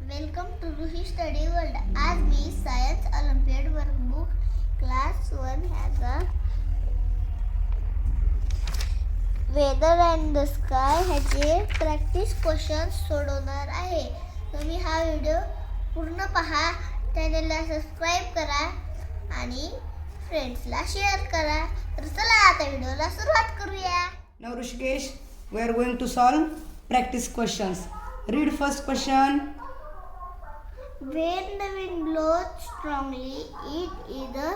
Welcome to Ruhi Study World. आज मी science olympiad workbook class 1 ह्याचा weather and the sky ह्याचे practice question सोडवणार आहे. तुम्ही हा व्हिडिओ पूर्ण पहा, चॅनलला सबस्क्राईब करा आणि फ्रेंड्सला शेअर करा. तर चला आता व्हिडिओला सुरुवात करूया. Now Rishikesh, we are going to solve practice questions. Read first question. When the wind blows strongly, it is a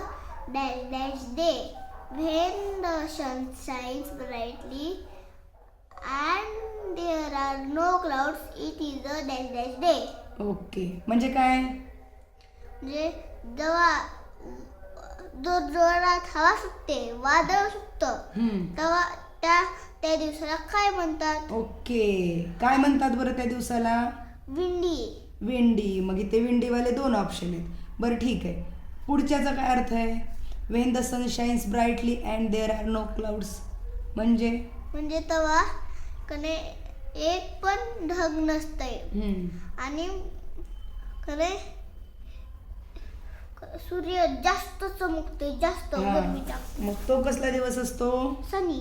dash dash day. When the sun shines brightly and there are no clouds, it is a dash dash day. Okay, म्हणजे काय? म्हणजे जेव्हा जोरात हवा सुटते, वादळ सुटतं, तेव्हा त्या दिवसाला काय म्हणतात? ओके, काय म्हणतात बरं त्या दिवसाला? विंडी. विंडी. मग इथे विंडीवाले 2 ऑप्शन आहेत. बरं ठीक आहे, पुढच्याचा काय अर्थ आहे? When the sun shines brightly and there are no clouds. म्हणजे तेव्हा कने एक पण ढग नसतंय आणि खरे सूर्य जास्त चमकते, जास्त गरमीच्या. मग तो कसला दिवस असतो? सनी.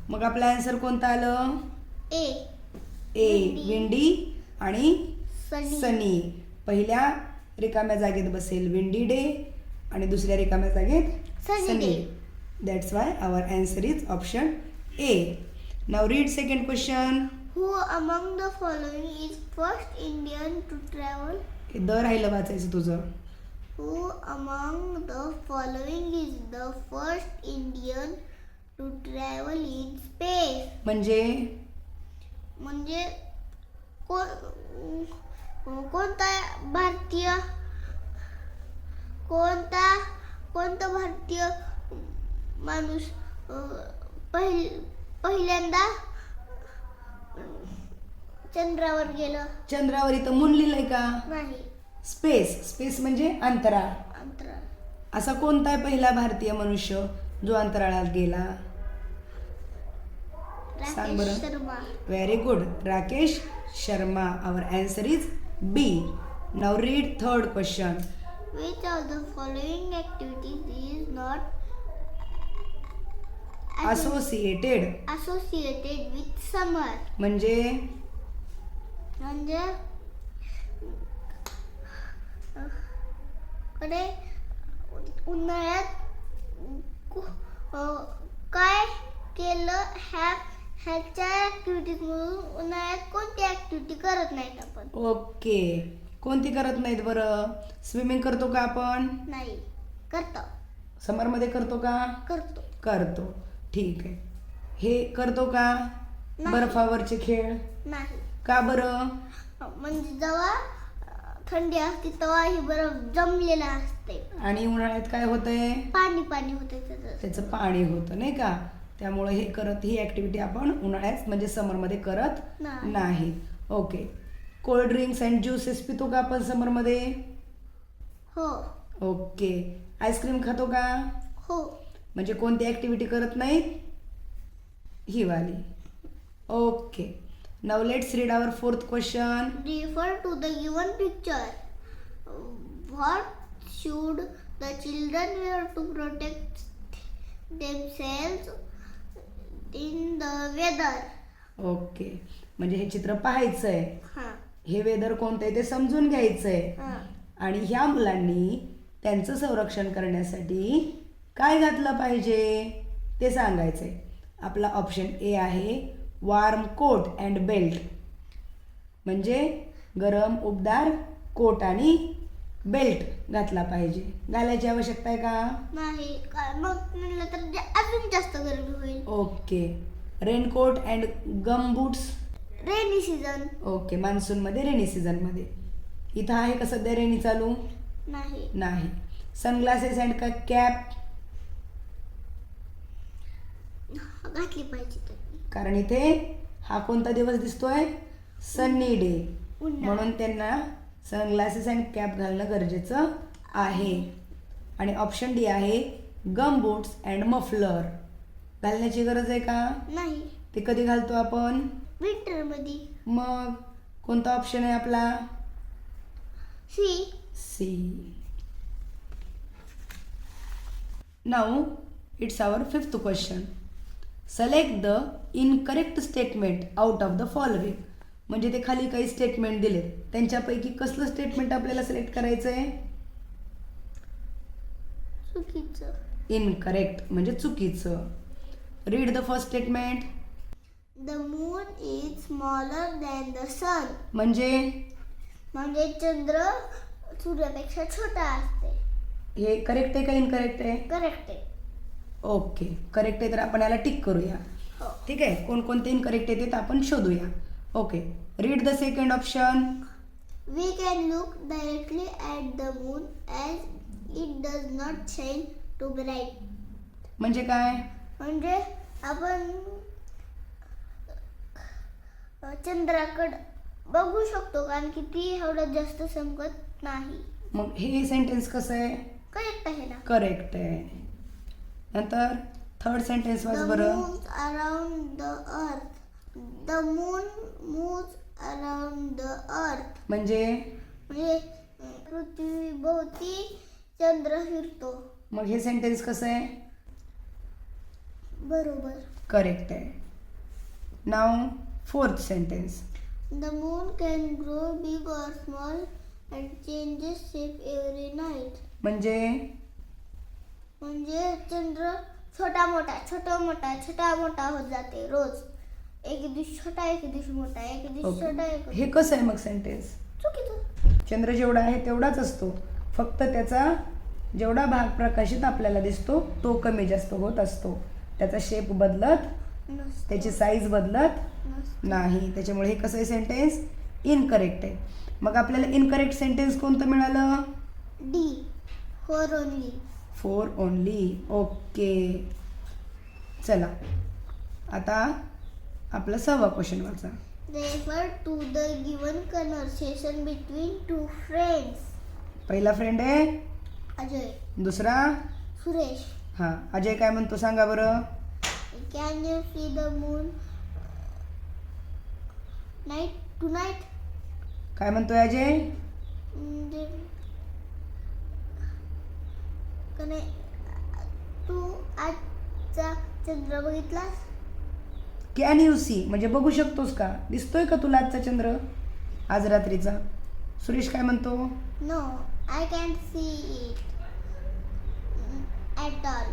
मग आपला आन्सर कोणता आलं? ए विंडी आणि सनी. सनी. पहिल्या रिकाम्या जागेत बसेल विंडी डे आणि दुसऱ्या रिकाम्या जागेत sunny day. That's why our answer is option A. Now read second question. Who among the following is first Indian to travel? हे द राहिलं वाचायचं तुझं. Who among the following is the first Indian to travel in space? म्हणजे कोणता भारतीय माणूस पहिल्यांदा चंद्रावर गेलं? चंद्रावर इथं मून लिहिलंय का? नाही. स्पेस म्हणजे अंतराळ. असा कोणता आहे पहिला भारतीय मनुष्य जो अंतराळात गेला? सांग बरं. Sharma. Very good, Rakesh Sharma. Our answer is B. Now read third question. Which of the following activities is not associated with summer? म्हणजे उन्हाळ्यात काय केलं ह्याच्या ऍक्टिव्हिटीज मधून उन्हाळ्यात कोणती ऍक्टिव्हिटी करत नाहीत आपण? ओके, कोणती करत नाहीत बरं? स्विमिंग करतो का आपण? नाही. करतो. समर मध्ये करतो का? करतो. ठीक आहे. हे करतो का? बर्फावरचे खेळ? नाही. का बरं? म्हणजे जेव्हा थंडी असते तेव्हा ही बरफ जमलेला असते आणि उन्हाळ्यात काय होतंय? पाणी होते, त्याचं पाणी होतं नाही का? त्यामुळे ही ऍक्टिव्हिटी आपण उन्हाळ्यात म्हणजे समर मध्ये करत नाही. Okay. Cold drinks and juices पितो का आपण समर मध्ये? हो. ओके. आईस्क्रीम खातो का? हो. म्हणजे कोणती ऍक्टिव्हिटी करत नाहीत? ही वाली. Okay. Now let's read our fourth question. Refer to the given picture. What should the children wear to protect themselves in the weather? Okay, म्हणजे हे चित्र पाहायचंय. हां. हे वेदर कोणतं आहे ते समजून घ्यायचंय आणि ह्या मुलांनी त्यांचं संरक्षण करण्यासाठी काय घातलं पाहिजे ते सांगायचंय. आपला ऑप्शन ए आहे वार्म कोट अँड बेल्ट. म्हणजे गरम उबदार कोट आणि बेल्ट घातला पाहिजे. घालायची आवश्यकता आहे का? नाही. मग म्हणलं तर अजून जास्त गरमी होईल. Okay. Raincoat and gum boots. Rainy season. Okay, monsoon मध्ये रेनी सीझन मध्ये. इथं आहे का सध्या रेनी चालू? नाही. सनग्लासेस अँड कॅप घातली पाहिजे कारण इथे हा कोणता दिवस दिसतोय? सन्नी डे. म्हणून त्यांना सनग्लासेस अँड कॅप घालणं गरजेचं आहे. आणि ऑप्शन डी आहे गम बूट्स अँड मफलर. घालण्याची गरज आहे का? नाही. ते कधी घालतो आपण? विंटर मध्ये. मग कोणता ऑप्शन आहे आपला? C. C. Now it's our fifth question. Select the incorrect statement out of the following. म्हणजे ते खाली काही स्टेटमेंट दिलेत, त्यांच्यापैकी कसलं स्टेटमेंट आपल्याला सिलेक्ट करायचं आहे? चुकीचं. इनकरेक्ट म्हणजे चुकीचं. Read the first statement. The moon is smaller than the sun. म्हणजे चंद्र सूर्यापेक्षा छोटा असते. हे करेक्ट आहे का इनकरेक्ट आहे? करेक्ट आहे. ओके, करेक्ट आहे तर आपण याला टिक करूया. हो. ठीक आहे, कोणकोणते इनकरेक्ट आहे ते आपण शोधूया. Okay, read the second option. We can look directly at the moon as it does not shine too bright. म्हणजे काय? म्हणजे आपण चंद्राकडे बघू शकतो कारण की ती एवढं जास्त चमकत नाही. मग हे सेंटेन्स कसं आहे? करेक्ट आहे ना. करेक्ट आहे. नंतर थर्ड सेंटेन्स वाच The बरं. moon around the earth. The moon moves around the earth. म्हणजे पृथ्वी भोवती चंद्र फिरतो. मग हे सेंटेन्स कसं आहे? बरोबर. करेक्ट आहे. Now fourth sentence. The moon can grow big or small and changes shape every night. म्हणजे चंद्र छोटा मोठा होत जाते रोज. एक दिवशी छोटा, एक दिवशी मोठा, एक दिवशी छोटा, एक हे कसं आहे मग सेंटेन्स? चुकीचं. चंद्र जेवढा आहे तेवढाच असतो, फक्त त्याचा जेवढा भाग प्रकाशित आपल्याला दिसतो तो कमी जास्त होत असतो. त्याचा शेप बदलत, नसतं. त्याची साईज बदलत नसतं. नाही. त्याच्यामुळे हे कसं आहे सेंटेन्स? इनकरेक्ट आहे. मग आपल्याला इनकरेक्ट सेंटेन्स कोणतं मिळालं? D. For only. Four only. Okay, चला आता आपला 6वा क्वेश्चन वाचा. Refer to the given conversation between two friends. पहिला फ्रेंड आहे अजय. दुसरा सुरेश. हां, अजय काय म्हणतो सांगा बरं. Can you see the moon tonight? काय म्हणतोय अजय? तू आजचा चंद्र बघितलास? कॅन यू सी म्हणजे बघू शकतोस का? दिसतोय का तुला आजचा चंद्र आज रात्रीचा? सुरेश काय म्हणतो? No, I can't see it at all.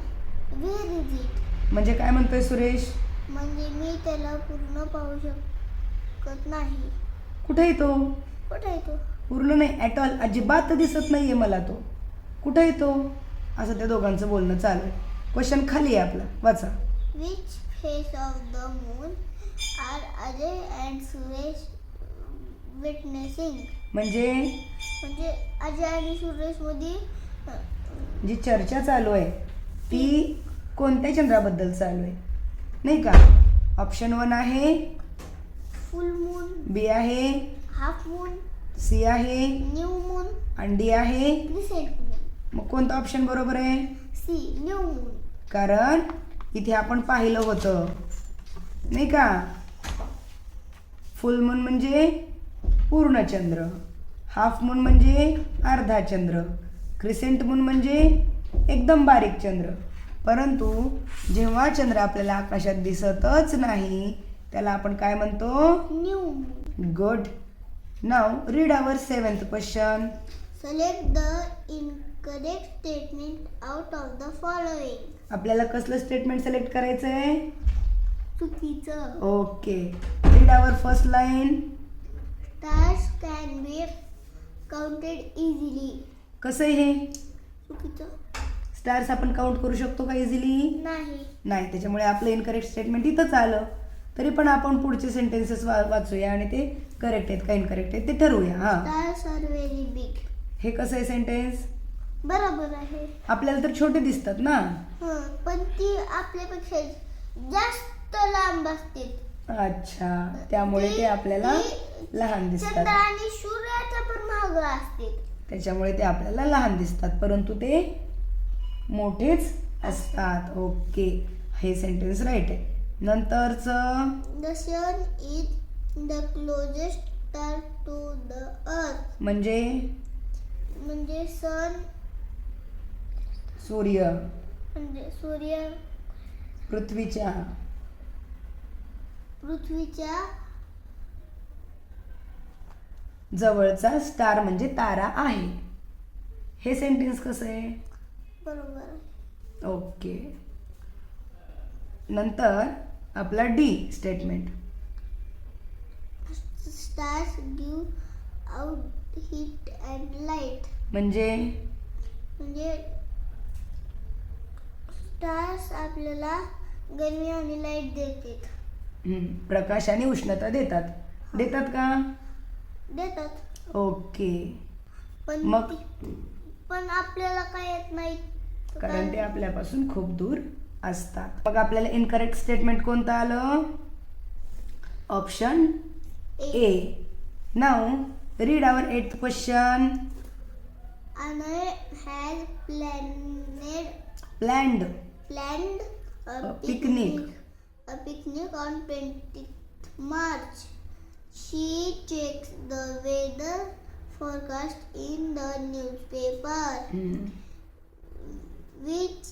Where is it? म्हणजे काय म्हणतोय सुरेश? म्हणजे मी त्याला पूर्ण पाहू शकत नाही. कुठे येतो? कुठे आहे तो? पूर्ण नाही, ॲट ऑल अजिबात दिसत नाहीये मला तो. कुठे येतो? असं त्या दोघांचं बोलणं चालू आहे. क्वेश्चन खाली आहे आपला, वाचा. Which face of the moon are Ajay and Suresh witnessing? म्हणजे अजय आणि सुरेश मध्ये जी चर्चा चालू आहे ती कोणत्या चंद्राबद्दल चालू आहे नाही का? ऑप्शन 1 आहे फुल मून, बी आहे हाफ मून, सी आहे न्यू मून, आणि डी आहे. Crescent moon. मग कोणता ऑप्शन बरोबर आहे? C, new moon. कारण इथे आपण पाहिलं होतं नाही का, फुल मून म्हणजे पूर्ण चंद्र, हाफ मून म्हणजे अर्धा चंद्र, क्रिसेंट मून म्हणजे एकदम बारीक चंद्र. परंतु जेव्हा चंद्र आपल्याला आकाशात दिसतच नाही त्याला आपण काय म्हणतो? New moon. Good. Now read our 7th question. Select the incorrect statement out of the following. आपल्याला कसलं स्टेटमेंट सिलेक्ट करायचं आहे? चुकीचं. Okay, read our first line. Stars can be counted easily. कसं आहे हे? चुकीचं. स्टार्स आपण काउंट करू शकतो का इझिली? नाही. त्याच्यामुळे आपलं इनकरेक्ट स्टेटमेंट इथंच आलं. तरी पण आपण पुढचे सेंटेन्सेस वाचूया आणि ते करेक्ट आहेत का इनकरेक्ट आहेत ते ठरवूया. हां, Stars are very big. हे कसं आहे सेंटेन्स? बरोबर आहे. आपल्याला तर छोटे दिसतात ना. पण ती आपल्यापेक्षा जास्त लांब असते. अच्छा, त्यामुळे ते आपल्याला लहान चंद्र दिसतात. आणि सूर्याच्या पण मागं असते. त्याच्यामुळे ते आपल्याला लहान दिसतात परंतु ते मोठेच असतात. ओके, हे सेंटेन्स राईट आहे. नंतरचं The sun is the closest star to the earth. म्हणजे म्हणजे सन सूर्य, म्हणजे सूर्य पृथ्वीच्या पृथ्वीच्या जवळचा स्टार म्हणजे तारा आहे. हे सेंटेन्स कसं आहे? बरोबर. ओके. नंतर आपला D statement. Stars give out heat and light. म्हणजे स्टार्स आपल्याला गरमी आणि लाईट देतात. प्रकाश आणि उष्णता देतात. देतात का? देतात. ओके. पण मग पण आपल्याला काय येत नाही, कारण ते आपल्यापासून खूप दूर असतात. मग आपल्याला इनकरेक्ट स्टेटमेंट कोणतं आलं? Option A. Now read our 8th question. Anna has planned a picnic on 20th March. She checks the weather forecast in the newspaper, which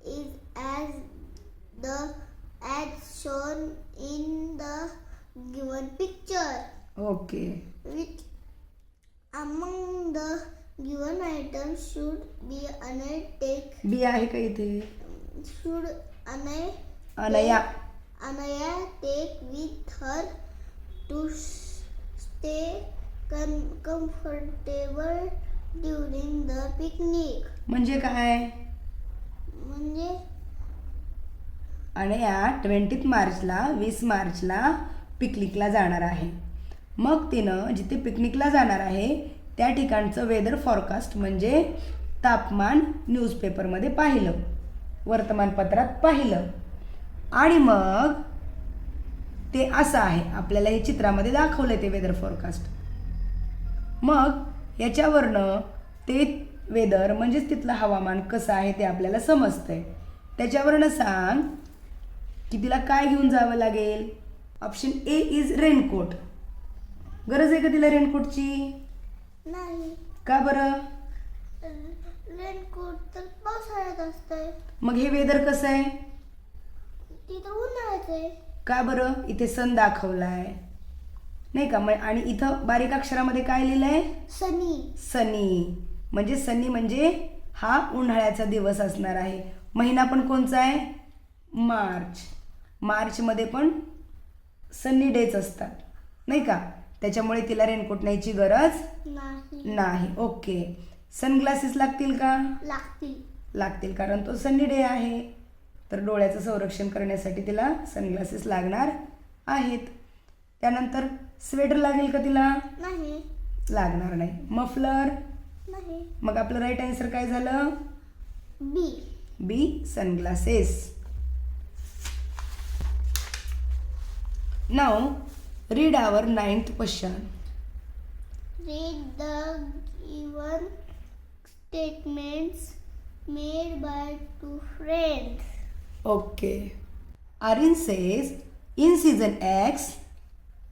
is as shown in the given picture. Okay. Which among the given items should be Anna take? बी आहे का इथे? Should अनया Anaya take with her to stay comfortable during the picnic? म्हणजे काय? म्हणजे अनया 20 मार्चला 20 मार्चला पिकनिकला जाणार आहे. मग तिनं जिथे पिकनिकला जाणार आहे त्या ठिकाणचं वेदर फॉरकास्ट म्हणजे तापमान न्यूजपेपरमध्ये पाहिलं, वर्तमानपत्रात पाहिलं आणि मग ते असं आहे. आपल्याला हे चित्रामध्ये दाखवलं ते वेदर फॉरकास्ट. मग याच्यावरनं ते वेदर म्हणजेच तिथलं हवामान कसं आहे ते आपल्याला समजतंय. त्याच्यावरनं सांग की तिला काय घेऊन जावं लागेल. Option A is raincoat. गरज आहे का तिला रेनकोटची? नाही. का बरं? रेनकोट तर पावसाळ्यात असतंय. मग हे वेदर कसं आहे? ती तर उन्हाळ्यात आहे. का बरं? इथे सन दाखवलाय नाही का? आणि इथं बारीक अक्षरामध्ये काय लिहिलंय? सनी. म्हणजे सनी म्हणजे हा उन्हाळ्याचा दिवस असणार आहे. महिना पण कोणचा आहे? मार्च. मार्चमध्ये पण सनी डेज असतात नाही का? त्याच्यामुळे तिला रेनकोट न्यायची गरज नाही. ओके. सनग्लासेस लागतील का? लागतील कारण तो सनी डे आहे. तर डोळ्याचं संरक्षण करण्यासाठी तिला सनग्लासेस लागणार आहेत. त्यानंतर स्वेटर लागेल का तिला? नाही. लागणार नाही. मफलर? नाही. मग आपलं राईट आन्सर काय झालं? B sunglasses. Now read our 9th question. Read the given statements made by two friends. Okay. Arin says, in season X,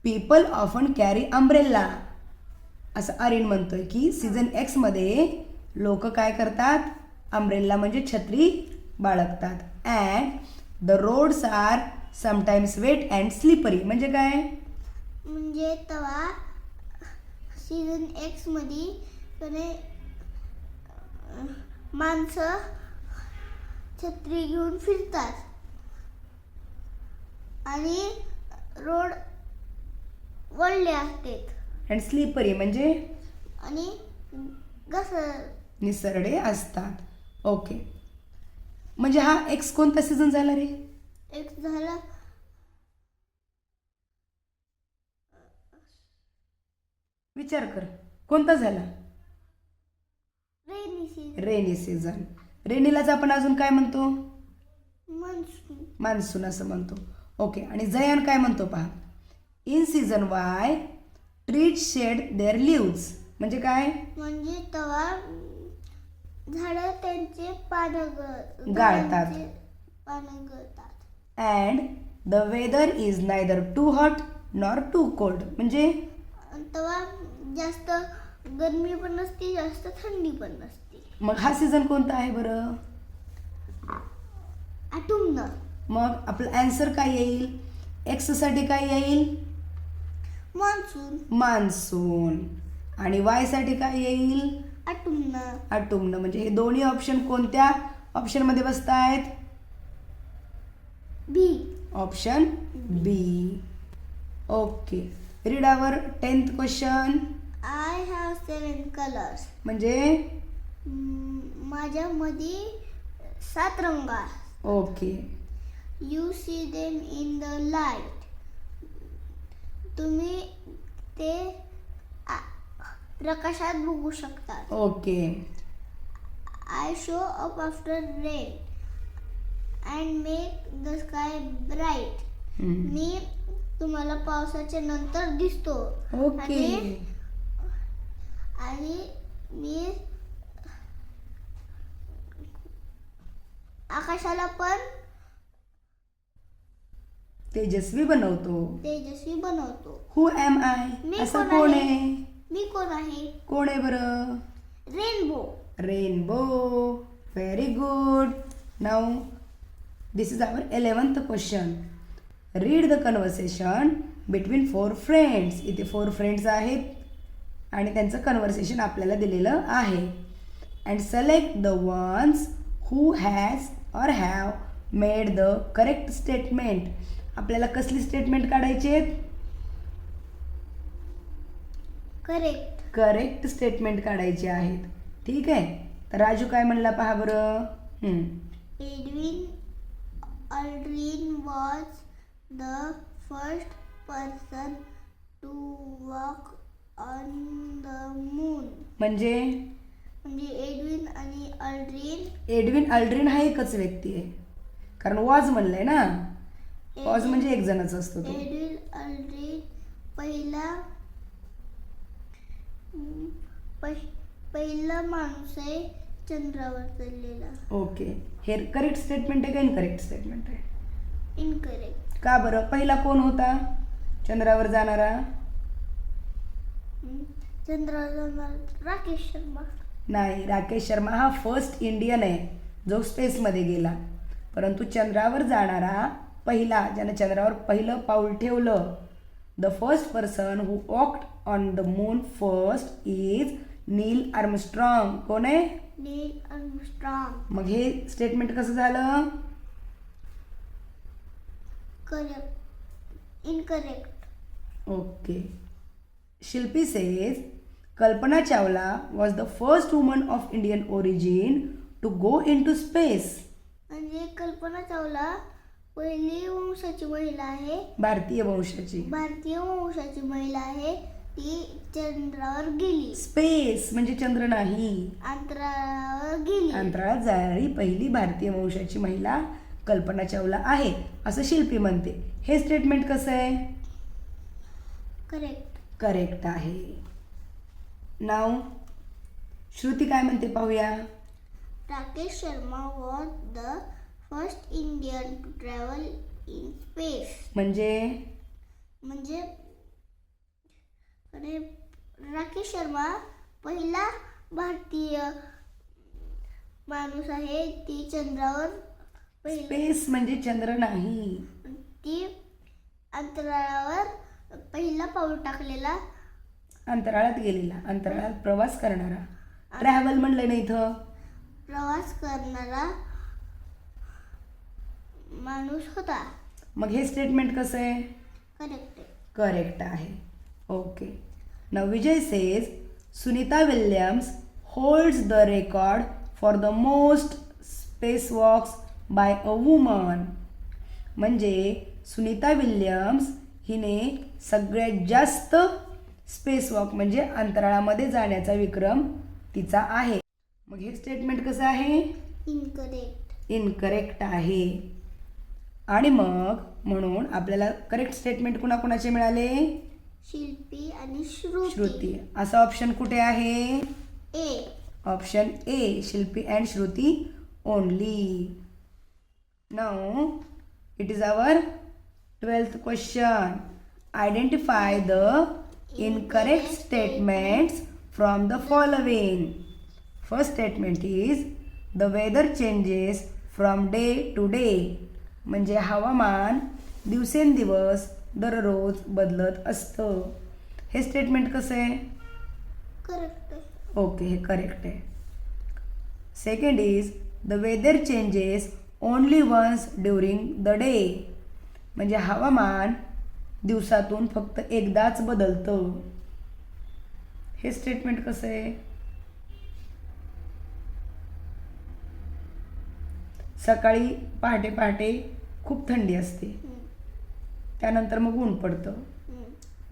people often carry umbrella. असं अरिन म्हणतोय की सीझन एक्स मध्ये लोक काय करतात? अम्ब्रेला म्हणजे छत्री बाळगतात. And the roads are sometimes wet and slippery. म्हणजे काय? म्हणजे तेव्हा सीझन एक्स मध्ये माणसं छत्री घेऊन फिरतात आणि रोड वळले असतात. अँड स्लिपरी म्हणजे आणि निसरडे असतात. ओके. म्हणजे हा एक्स कोणता सीझन झाला रे? एक्स झाला विचार कर कोणता झाला? Rainy season. रेनीलाच आपण अजून काय म्हणतो? मान्सून असं म्हणतो. ओके. आणि जयान काय म्हणतो पहा. In season Y trees shed their leaves. म्हणजे काय? म्हणजे तेव्हा झाडं त्यांचे पानं गाळतात. And the weather is neither too hot nor too cold. म्हणजे तेव्हा जास्त गरमी पण नसते जास्त, थंडी पण नसते. मग हा सीझन कोणता आहे बरं? ऑटम. मग आपलं आन्सर काय येईल? एक्ससाठी काय येईल? मान्सून. मान्सून. आणि वाय साठी काय येईल? ऑटम. ऑटोमन. म्हणजे हे दोन्ही ऑप्शन कोणत्या ऑप्शनमध्ये बसतायत? B. Option B. Okay. Read our 10th question. I have 7 colours. म्हणजे माझ्यामध्ये 7 रंग आहेत. Okay. You see them in the light. तुम्ही ते प्रकाशात बघू शकता. Okay. I show up after rain and make the sky bright. मी तुम्हाला पावसाच्या नंतर दिसतो. ओके. आणि मी आकाशाला पण तेजस्वी बनवतो. Who M I? मी असं कोण कोण आहे? आहे? मी कोण आहे? कोण आहे बरं? Rainbow. Rainbow. Very good. Now this is our 11th question. Read the conversation between 4 friends. इथे 4 फ्रेंड्स आहेत आणि त्यांचं कन्व्हर्सेशन आपल्याला दिलेलं आहे. And select the ones who has or have made the correct statement. आपल्याला कसली स्टेटमेंट काढायची आहेत? करेक्ट स्टेटमेंट काढायची आहेत. ठीक आहे. तर राजू काय म्हणला पहा बरं. Edwin Aldrin was the first person to walk on the moon. म्हणजे एडविन अल्ड्रिन हा एकच व्यक्ती आहे, कारण वॉज म्हणलंय ना. वॉज म्हणजे एक जणच असतो तो. एडविन ऑल्ड्रिन पहिला माणूस आहे चंद्रावर चाललेला. ओके. हे करेक्ट स्टेटमेंट आहे का इनकरेक्ट स्टेटमेंट आहे? इनकरेक्ट. का बरं? पहिला कोण होता चंद्रावर जाणारा? चंद्रावर जाणारा राकेश शर्मा. नाही, राकेश शर्मा हा फर्स्ट इंडियन आहे जो स्पेसमध्ये गेला. परंतु चंद्रावर जाणारा पहिला, ज्याने चंद्रावर पहिलं पाऊल ठेवलं, the first person who walked on the moon first is Neil Armstrong. कोण आहे? Neil Armstrong. मग हे स्टेटमेंट कसं झालं? Incorrect. Okay. Shilpi says Kalpana Chawla was the first woman of Indian origin to go in to space. म्हणजे कल्पना चावला पहिली वंशाची महिला आहे. भारतीय वंशाची महिला आहे. ती चंद्रावर गेली. स्पेस म्हणजे चंद्र नाही, अंतराळावर गेली. अंतराळात जाणारी पहिली भारतीय वंशाची महिला कल्पना चावला आहे असं शिल्पी म्हणते. हे स्टेटमेंट कसं आहे? करेक्ट आहे. नाव श्रुती काय म्हणते पाहूया. Rakesh Sharma was the first Indian to travel in space. म्हणजे राकेश शर्मा पहिला भारतीय माणूस आहे. ती चंद्रावर स्पेस म्हणजे चंद्र नाही, ती अंतराळावर पहिला पाऊल टाकलेला, अंतराळात गेलेला, अंतराळात प्रवास करणारा. ट्रॅव्हल म्हणलं ना इथं, प्रवास करणारा माणूस होता. मग हे स्टेटमेंट कसं आहे? करेक्ट आहे. Okay. Now Vijay says Sunita Williams holds the record for the most space walks by a woman. म्हणजे सुनीता विल्यम्स हिने सगळ्यात जास्त स्पेस वॉक म्हणजे अंतराळामध्ये जाण्याचा विक्रम तिचा आहे. मग हे स्टेटमेंट कसं आहे? इनकरेक्ट आहे. आणि मग म्हणून आपल्याला करेक्ट स्टेटमेंट कुणाकुणाचे मिळाले? शिल्पी आणि श्रुती. असा ऑप्शन कुठे आहे? A. Option A, Shilpi and Shruti only. Now it is our 12th question. Identify the incorrect statements from the following. First statement is the weather changes from day to day. म्हणजे हवामान दिवसेंदिवस दररोज बदलत असतं. हे स्टेटमेंट कसं आहे? करेक्ट. ओके, हे करेक्ट आहे. Second is the weather changes only once during the day. म्हणजे हवामान दिवसातून फक्त एकदाच बदलतं. हे स्टेटमेंट कसं आहे? सकाळी पहाटे पहाटे खूप थंडी असते, त्यानंतर मग ऊन पडतं,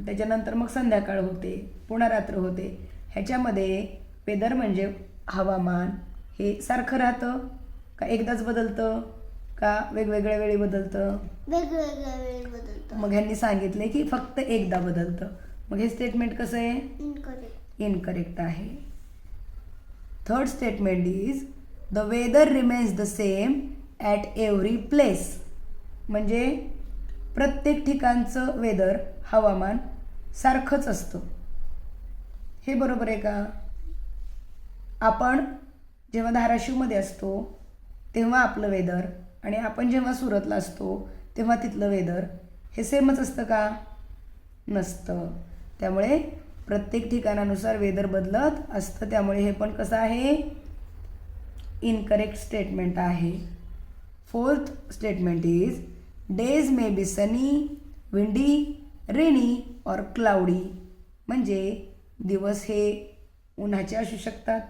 त्याच्यानंतर मग संध्याकाळ होते, पुन्हा रात्र होते. ह्याच्यामध्ये वेदर म्हणजे हवामान हे सारखं राहतं का एकदाच बदलतं का वेगवेगळ्या वेळी बदलतं? वेगवेगळ्या वेळी बदलतं. मग ह्यांनी सांगितले की फक्त एकदा बदलतं. मग हे स्टेटमेंट कसं आहे? इनकरेक्ट. इनकरेक्ट आहे. Third statement is the weather remains the same at every place. म्हणजे प्रत्येक ठिकाणचं वेदर हवामान सारखंच असतं. हे बरोबर आहे का? आपण जेव्हा धाराशिवमध्ये असतो तेव्हा आपलं वेदर आणि आपण जेव्हा सुरतला असतो तेव्हा तिथलं वेदर हे सेमच असतं का? नसतं. त्यामुळे प्रत्येक ठिकाणानुसार वेदर बदलत असतं. त्यामुळे हे पण कसं आहे? इनकरेक्ट स्टेटमेंट आहे. Fourth statement is days may be Sunny, windy, rainy और क्लाउडी. म्हणजे दिवस हे उन्हाचे असू शकतात,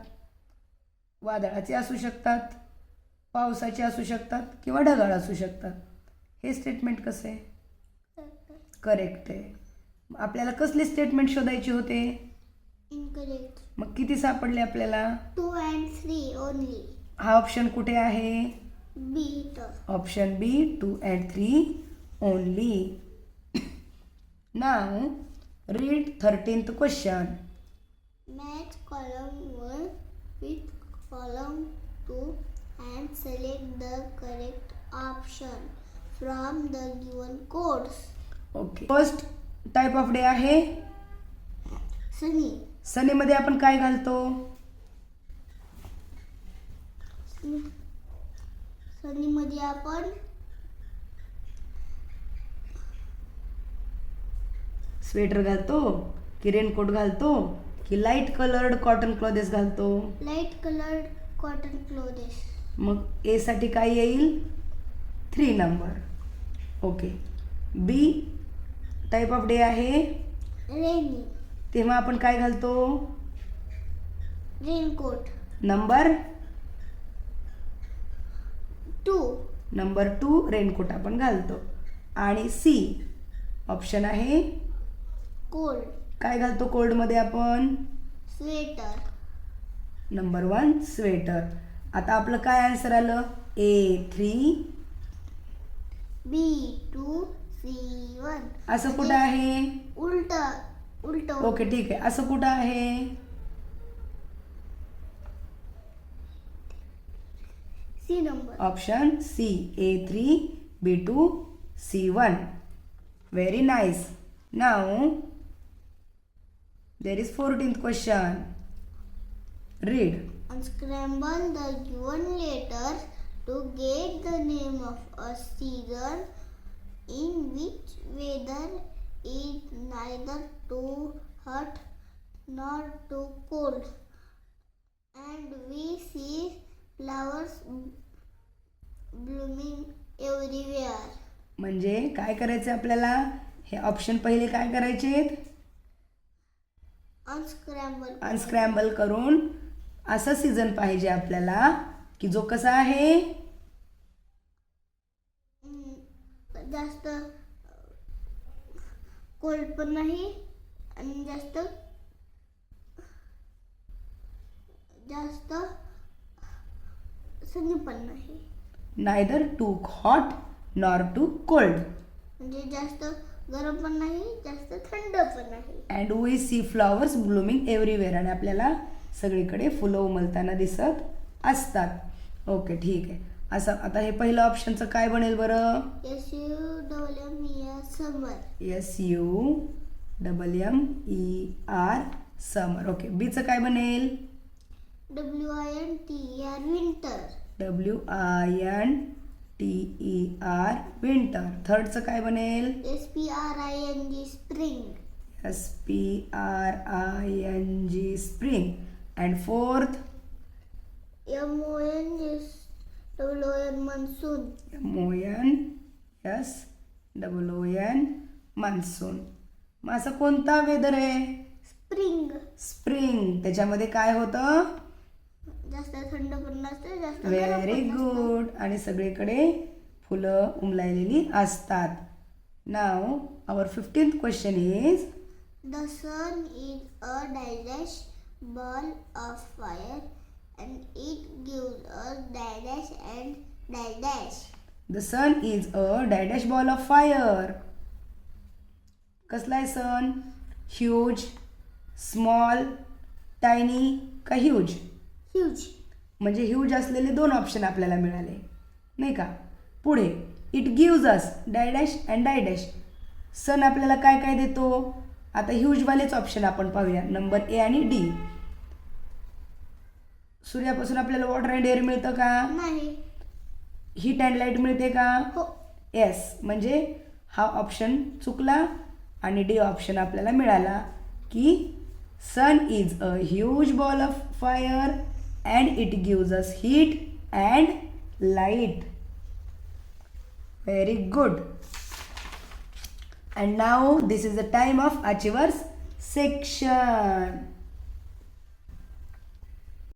वादळाचे असू शकतात, पावसाचे असू शकतात किंवा ढगाळ असू शकतात. हे स्टेटमेंट कसं आहे? करेक्ट आहे. आपल्याला कसले स्टेटमेंट शोधायचे होते? इनकरेक्ट. मग किती सापडले आपल्याला? 2 and 3 ओनली. हा ऑप्शन कुठे आहे? बी तर. Option B 2 and 3 only. Now read 13th question. Match column 1 with column 2 and select the correct option from the given codes. Okay. First type of day आहे सनी. सनीमध्ये आपण काय घालतो? सनी मध्ये आपण स्वेटर घालतो की रेनकोट घालतो की लाईट कलर्ड कॉटन क्लॉथेस घालतो? Light coloured cotton clothes. मग ए साठी काय येईल? 3 नंबर. Okay. B type of day आहे रेनी. तेव्हा आपण काय घालतो? रेनकोट. नंबर 2 नंबर 2 रेनकोट आपण घालतो. आणि सी ऑप्शन आहे कोल्ड. काय घालतो कोल्डमध्ये आपण? स्वेटर. Number 1 sweater. आता आपलं काय आन्सर आलं? A3 B2 C1. असं कुठं आहे? उलट उलट. ओके, ठीक आहे. असं कुठं आहे? सी नंबर. Option C A3 B2 C1. Very nice. Now there is 14th question. Read. Unscramble the given letters to get the name of a season in which weather is neither too hot nor too cold, and we see flowers blooming everywhere. म्हणजे काय करायचं आपल्याला? हे option पहिले काय करायचे? Unscramble. अनस्क्रॅम्बल करून असं सीझन पाहिजे आपल्याला की जो कसा आहे? जास्त कोल्ड पण नाही आणि जास्त जास्त सनी पण नाही. Neither too hot nor too cold. म्हणजे जास्त गरम पण नाही जास्त थंड पण नाही. And we see flowers blooming everywhere. आणि आपल्याला सगळीकडे फुलं उमलताना दिसत असतात. ओके, ठीक आहे. असं आता हे पहिलं ऑप्शनचं काय बनेल बरं? SUMMER summer. SUMMER summer. Okay, बीचं काय बनेल? WINTER winter. WINTER winter. थर्डचं काय बनेल? SPRING spring. SPRING spring. And fourth? MONSOON monsoon. MONSOON monsoon. मग असं कोणता वेदर आहे? स्प्रिंग. स्प्रिंग. त्याच्यामध्ये काय होतं? जास्त थंड पण नसते, जास्त गरम व्हेरी पण नसते. गुड. आणि सगळीकडे फुलं उमलायलेली असतात. नाव आवर 15th question is The sun is a dash ball of fire and it gives us dash and dash. The sun is a dash ball of fire. कसला आहे सन? ह्यूज, स्मॉल, टायनी का huge? Huge. म्हणजे huge असलेले 2 option आपल्याला मिळाले नाही का. पुढे it gives us dash and dash. Sun आपल्याला काय काय देतो? आता ह्यूजवालेच ऑप्शन आपण पाहूया, नंबर ए आणि डी. सूर्यापासून आपल्याला वॉटर अँड एअर मिळतं का? नाही. हीट अँड लाईट मिळते का? हो. येस. म्हणजे हा ऑप्शन चुकला आणि डी ऑप्शन आपल्याला मिळाला की sun is a huge ball of fire and it gives us heat and light. Very good. And now this is the time of achievers section.